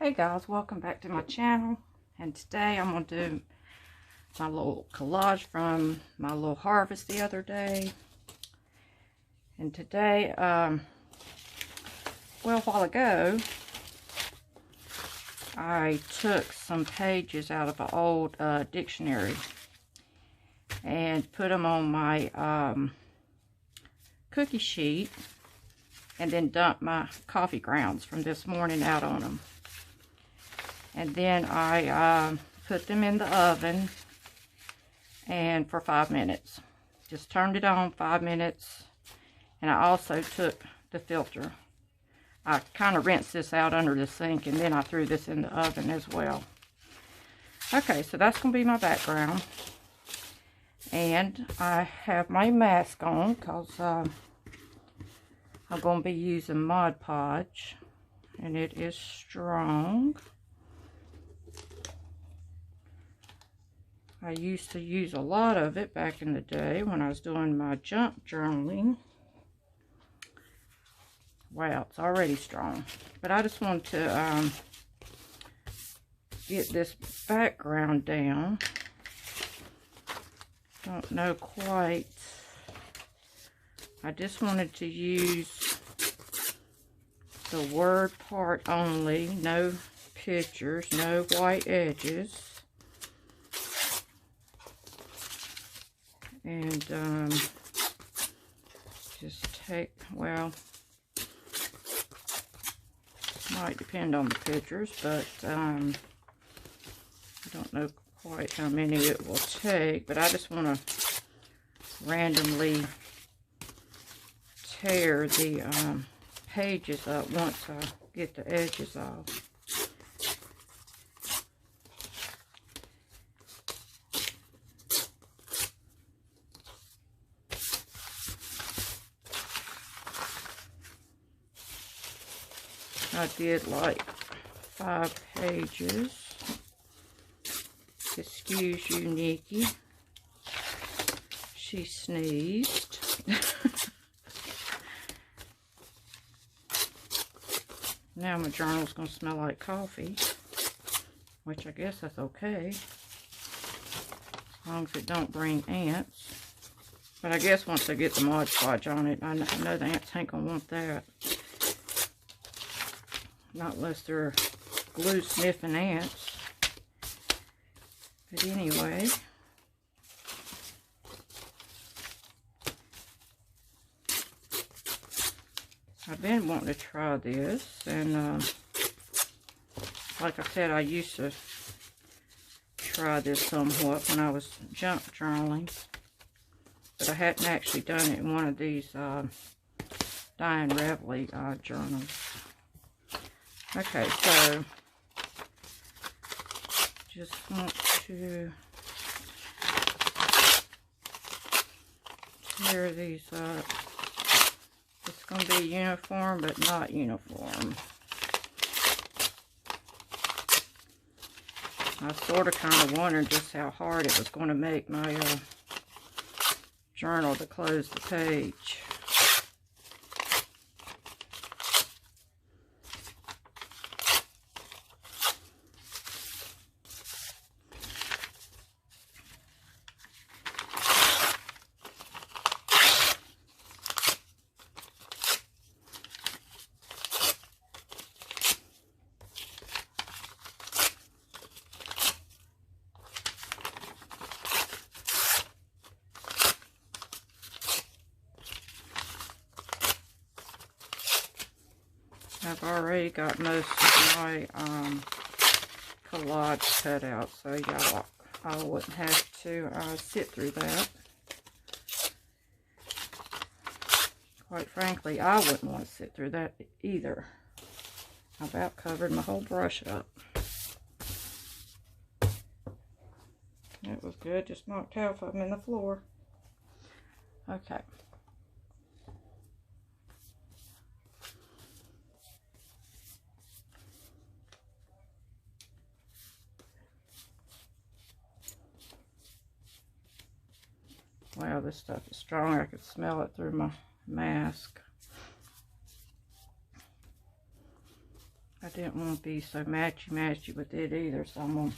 Hey guys, welcome back to my channel, and today I'm going to do my little collage from my little harvest the other day. And today, well, a while ago, I took some pages out of an old dictionary and put them on my cookie sheet, and then dumped my coffee grounds from this morning out on them. And then I put them in the oven and for 5 minutes. Just turned it on 5 minutes. And I also took the filter. I kind of rinsed this out under the sink, and then I threw this in the oven as well. Okay, so that's going to be my background. And I have my mask on because I'm going to be using Mod Podge. And it is strong. I used to use a lot of it back in the day when I was doing my junk journaling. Wow, it's already strong. But I just want to get this background down. Don't know quite. I just wanted to use the word part only. No pictures, no white edges. And just take, well, might depend on the pictures, but I don't know quite how many it will take. But I just want to randomly tear the pages up once I get the edges off. I did like 5 pages. Excuse you, Nikki. She sneezed. Now my journal's going to smell like coffee, which I guess that's okay, as long as it don't bring ants. But I guess once I get the Mod Podge on it, I know the ants ain't going to want that. Not unless they're glue sniffing ants. But anyway. I've been wanting to try this. And like I said, I used to try this somewhat when I was junk journaling. But I hadn't actually done it in one of these Diane Reveley journals. Okay, so just want to tear these up. It's going to be uniform, but not uniform. I sort of kind of wondered just how hard it was going to make my journal to close the page. I've already got most of my collage cut out, so yeah, I wouldn't have to sit through that. Quite frankly, I wouldn't want to sit through that either. I about covered my whole brush up. That was good, just knocked half of them in the floor. Okay. Wow, this stuff is strong. I could smell it through my mask. I didn't want to be so matchy-matchy with it either, so I'm going to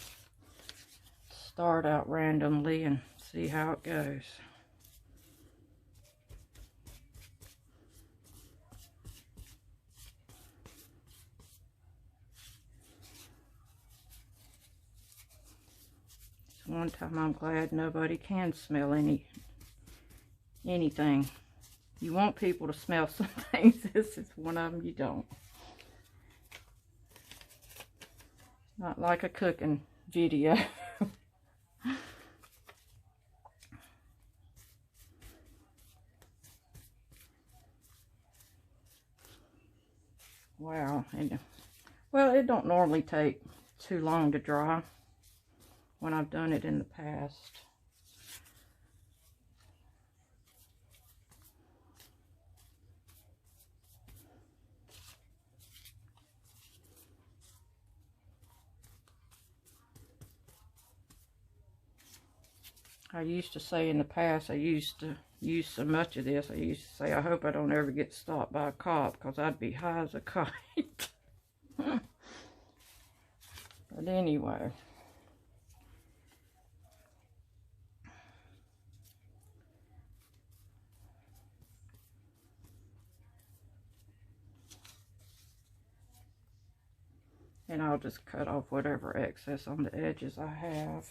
start out randomly and see how it goes. One time I'm glad nobody can smell anything. You want people to smell some things. This is one of them you don't. Not like a cooking video. Wow. And, well, it don't normally take too long to dry when I've done it in the past. I used to say in the past, I used to use so much of this, I used to say, I hope I don't ever get stopped by a cop, because I'd be high as a kite. But anyway. And I'll just cut off whatever excess on the edges I have.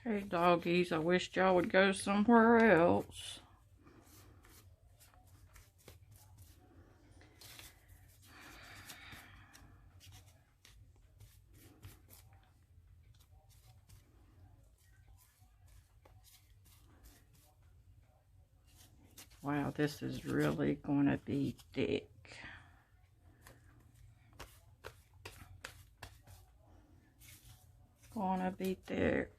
Okay, doggies, I wish y'all would go somewhere else. Wow, this is really going to be thick. Gonna be thick.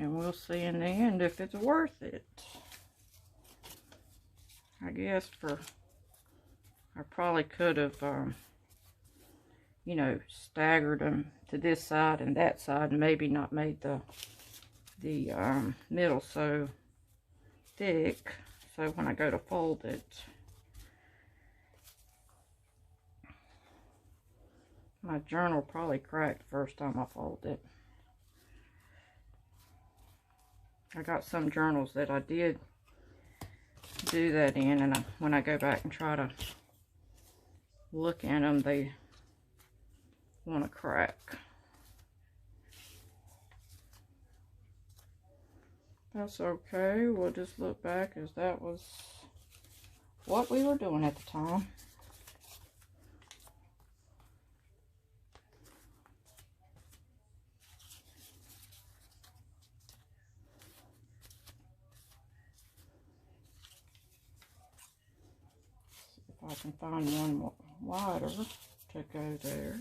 And we'll see in the end if it's worth it. I guess I probably could have, you know, staggered them to this side and that side, and maybe not made the middle so thick, so when I go to fold it, my journal probably cracked the first time I fold it. I got some journals that I did do that in, and when I go back and try to look at them, they want to crack. That's okay. We'll just look back as that was what we were doing at the time. If I can find one more wider to go there.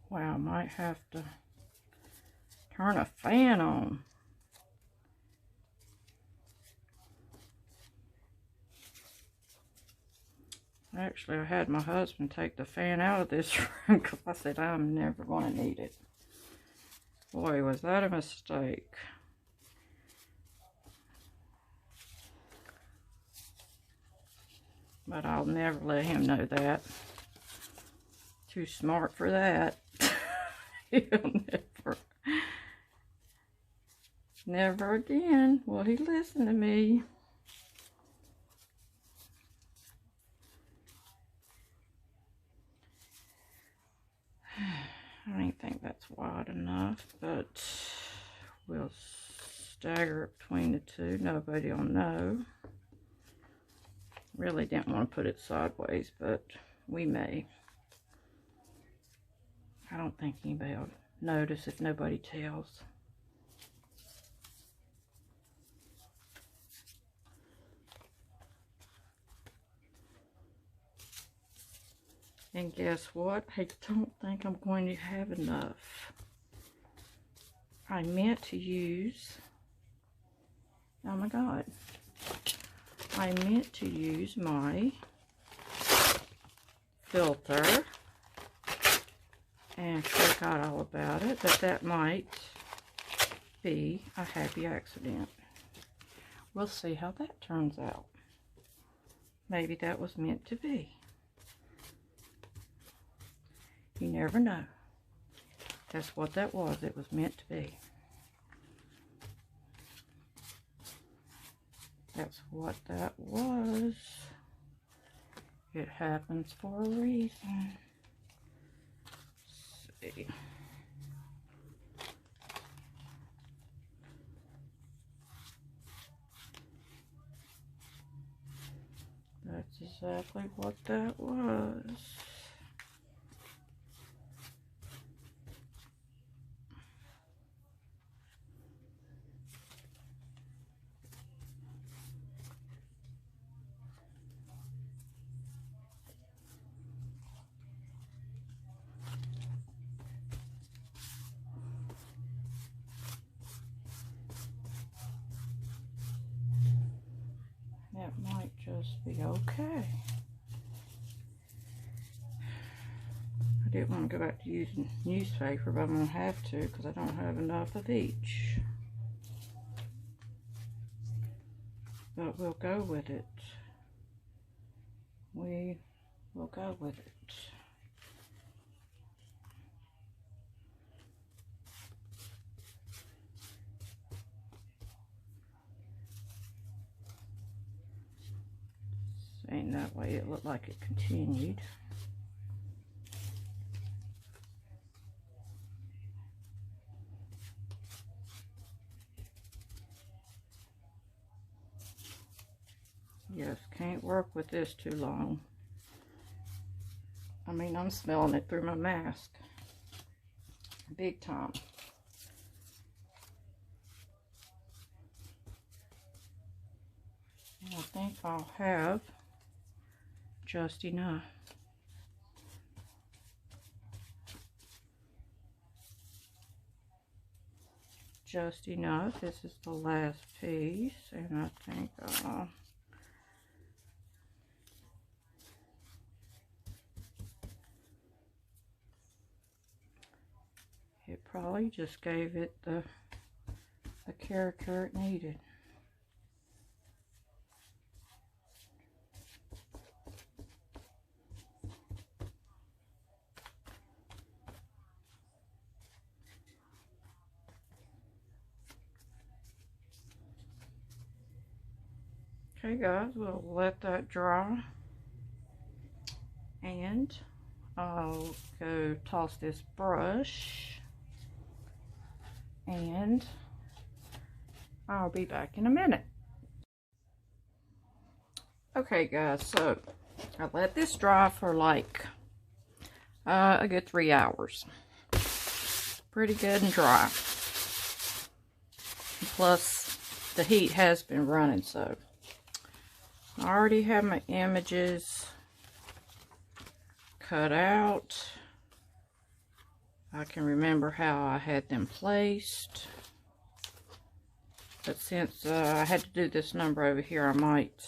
Wow, I might have to turn a fan on. Actually, I had my husband take the fan out of this room because I said I'm never going to need it. Boy, was that a mistake. But I'll never let him know that. Too smart for that. He'll never again will he listen to me. wide enough, but we'll stagger it between the two. Nobody will know. Really didn't want to put it sideways, but we may. I don't think anybody will notice if nobody tells. And guess what? I don't think I'm going to have enough. I meant to use, oh my God, I meant to use my filter and forgot all about it, but that might be a happy accident. We'll see how that turns out. Maybe that was meant to be. You never know. That's what that was. It was meant to be. That's what that was. It happens for a reason. Let's see. That's exactly what that was. That might just be okay. I didn't want to go back to using newspaper, but I'm going to have to because I don't have enough of each. But we'll go with it. We will go with it. And that way it looked like it continued. Yes, can't work with this too long. I mean, I'm smelling it through my mask. Big time. And I think I'll have just enough. Just enough. This is the last piece, and I think it probably just gave it the character it needed. Okay guys, we'll let that dry, and I'll go toss this brush, and I'll be back in a minute. Okay guys, so I let this dry for like a good 3 hours. Pretty good and dry. Plus the heat has been running, so I already have my images cut out. I can remember how I had them placed. But since I had to do this number over here, I might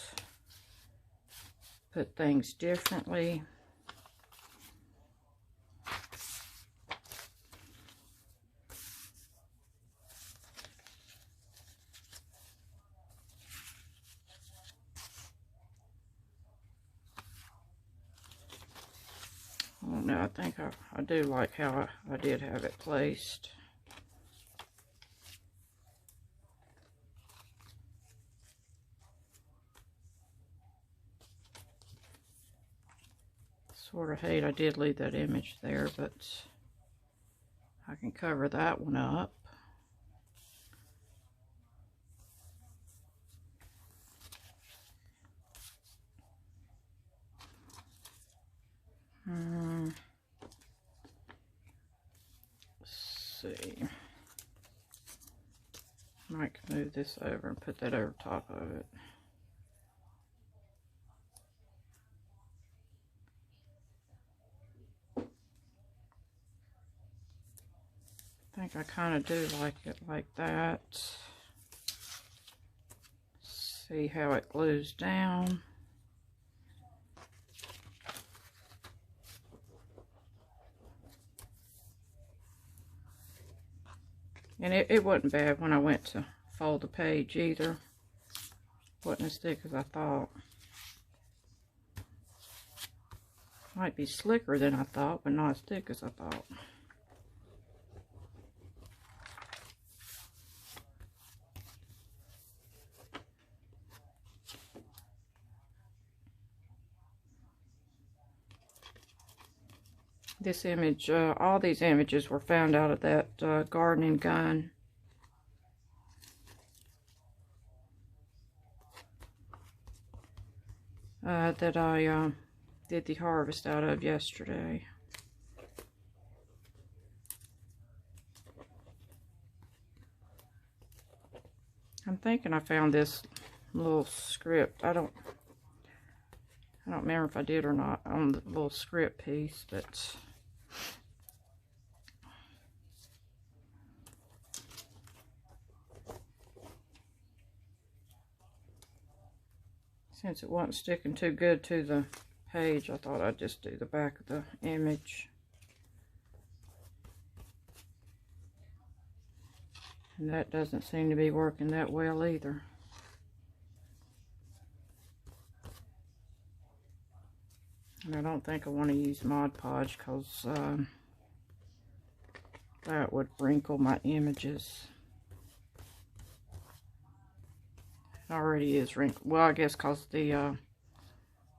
put things differently. Oh no, I think I do like how I did have it placed. Sort of hate I did leave that image there, but I can cover that one up. Let's see. Might move this over and put that over top of it. I think I kind of do like it like that. See how it glues down. And it wasn't bad when I went to fold the page either. Wasn't as thick as I thought. Might be slicker than I thought, but not as thick as I thought. This image, all these images were found out of that gardening gun. That I did the harvest out of yesterday. I'm thinking I found this little script. I don't remember if I did or not on the little script piece, but since it wasn't sticking too good to the page, I thought I'd just do the back of the image. And that doesn't seem to be working that well either. And I don't think I want to use Mod Podge because that would wrinkle my images. It already is wrinkled. Well, I guess because the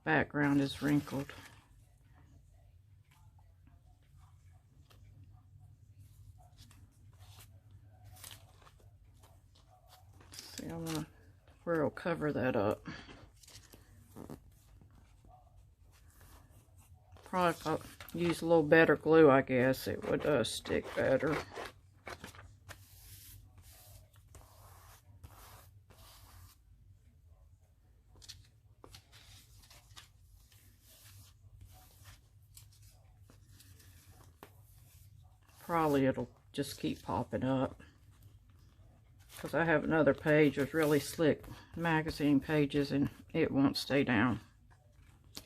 background is wrinkled. See, I want to where it'll cover that up. Probably if I use a little better glue, I guess it would stick better. Probably it'll just keep popping up. Because I have another page with really slick magazine pages and it won't stay down.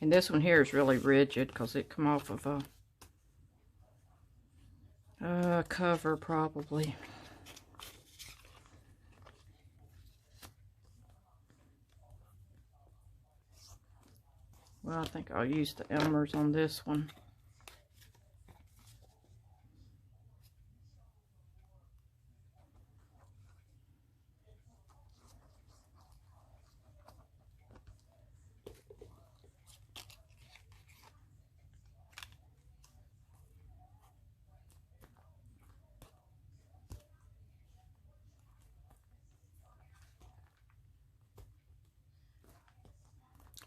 And this one here is really rigid because it come off of a cover probably. Well, I think I'll use the Elmer's on this one.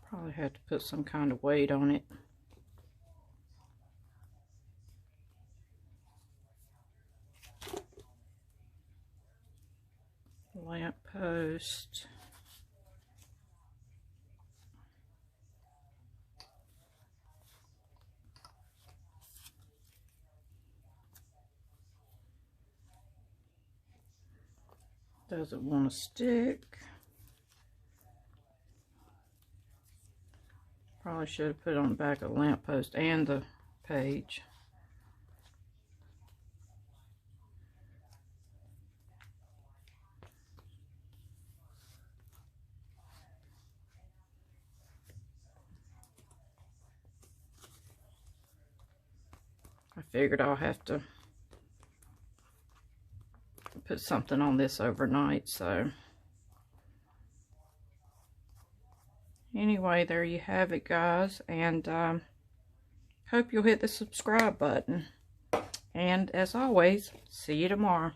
Probably have to put some kind of weight on it. Lamp post. Doesn't want to stick. Probably should have put it on the back of the lamppost and the page. I figured I'll have to put something on this overnight, so anyway, there you have it, guys, and hope you'll hit the subscribe button. And as always, see you tomorrow.